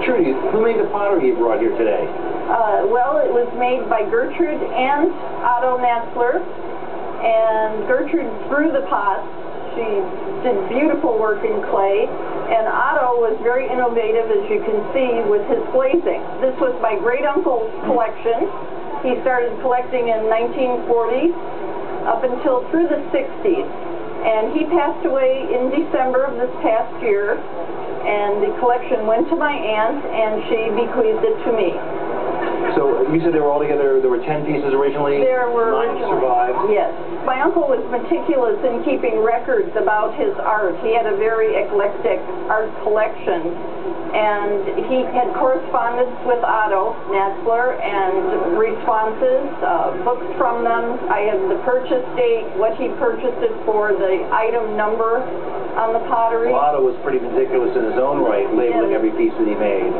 Trudy, who made the pottery you brought here today? Well, it was made by Gertrude and Otto Natzler, and Gertrude drew the pots. She did beautiful work in clay, and Otto was very innovative, as you can see, with his glazing. This was my great-uncle's collection. He started collecting in 1940 up until through the 60s, and he passed away in December of this past year, and the collection went to my aunt, and she bequeathed it to me. So you said they were all together, there were 10 pieces originally? There were 9 survived? Yes. My uncle was meticulous in keeping records about his art. He had a very eclectic art collection, and he had correspondence with Otto Natzler and responses, books from them. I have the purchase date, what he purchased it for, the item number on the pottery. Well, Otto was pretty meticulous in his own right, labeling every piece that he made.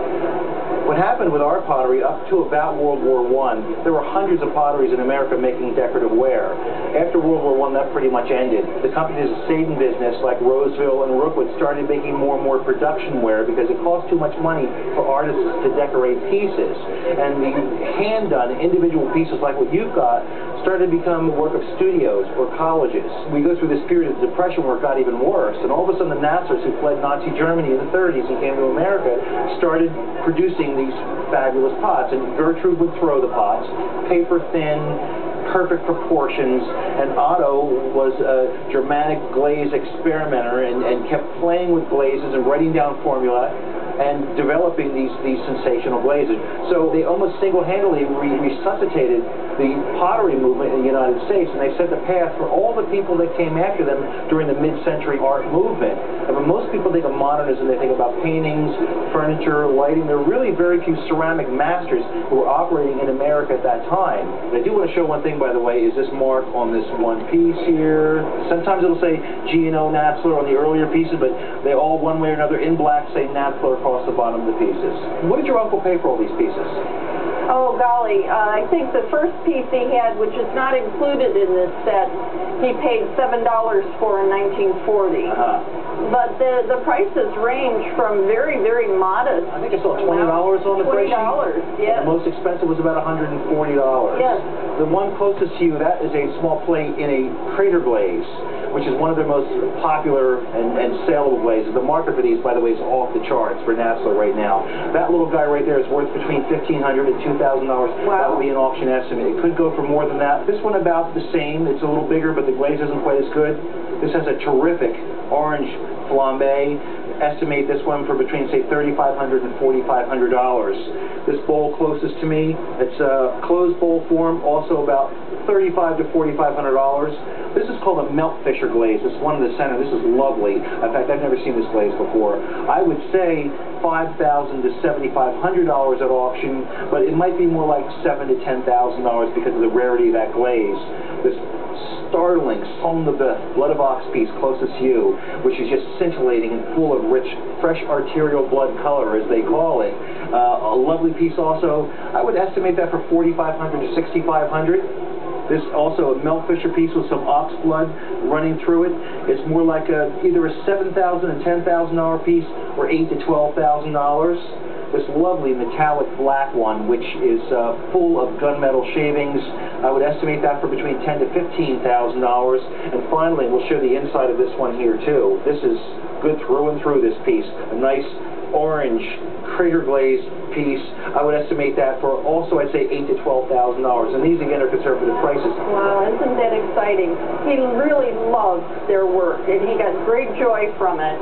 What happened with our pottery up to about World War I, there were hundreds of potteries in America making decorative ware. After World War I, that pretty much ended. The companies that stayed in business, like Roseville and Rookwood, started making more and more production ware because it cost too much money for artists to decorate pieces. And the hand-done individual pieces like what you've got started to become the work of studios or colleges. We go through this period of depression where it got even worse, and all of a sudden the Natzlers, who fled Nazi Germany in the 30s and came to America, started producing these fabulous pots. And Gertrude would throw the pots, paper thin, perfect proportions, and Otto was a Germanic glaze experimenter and kept playing with glazes and writing down formula and developing these sensational glazes. So they almost single-handedly resuscitated the pottery movement in the United States, and they set the path for all the people that came after them during the mid-century art movement. And when most people think of modernism, they think about paintings, furniture, lighting. There are really very few ceramic masters who were operating in America at that time. And I do want to show one thing, by the way, is this mark on this one piece here. Sometimes it'll say G&O Natzler on the earlier pieces, but they all, one way or another, in black, say Natzler across the bottom of the pieces. What did your uncle pay for all these pieces? Oh, golly. I think the first piece he had, which is not included in this set, he paid $7 for in 1940. But the prices range from very, very modest. I think I saw $20 on the price sheet. $20, yes. The most expensive was about $140. Yes. The one closest to you, that is a small plate in a crater glaze, which is one of their most popular and saleable glazes. The market for these, by the way, is off the charts for Natzler right now. That little guy right there is worth between $1,500 and $2,000. Wow. That would be an auction estimate. It could go for more than that. This one about the same. It's a little bigger, but the glaze isn't quite as good. This has a terrific orange flambe. Estimate this one for between, say, $3,500 and $4,500. This bowl closest to me, it's a closed bowl form, also about $3,500 to $4,500. This is called a melt fisher glaze. This one in the center. This is lovely. In fact, I've never seen this glaze before. I would say $5,000 to $7,500 at auction, but it might be more like $7,000 to $10,000 because of the rarity of that glaze. This startling sang de boeuf, blood of ox piece closest to you, which is just scintillating and full of rich, fresh arterial blood color, as they call it. A lovely piece also. I would estimate that for $4,500 to $6,500. This also a melt fisher piece with some ox blood running through it. It's more like either a $7,000 and $10,000 piece or $8,000 to $12,000. This lovely metallic black one, which is full of gunmetal shavings, I would estimate that for between $10,000 to $15,000. And finally, we'll show the inside of this one here too. This is good through and through, this piece. A nice orange crater glaze piece. I would estimate that for also, I'd say, $8,000 to $12,000. And these again are conservative prices. Wow, isn't that exciting? He really loved their work, and he got great joy from it.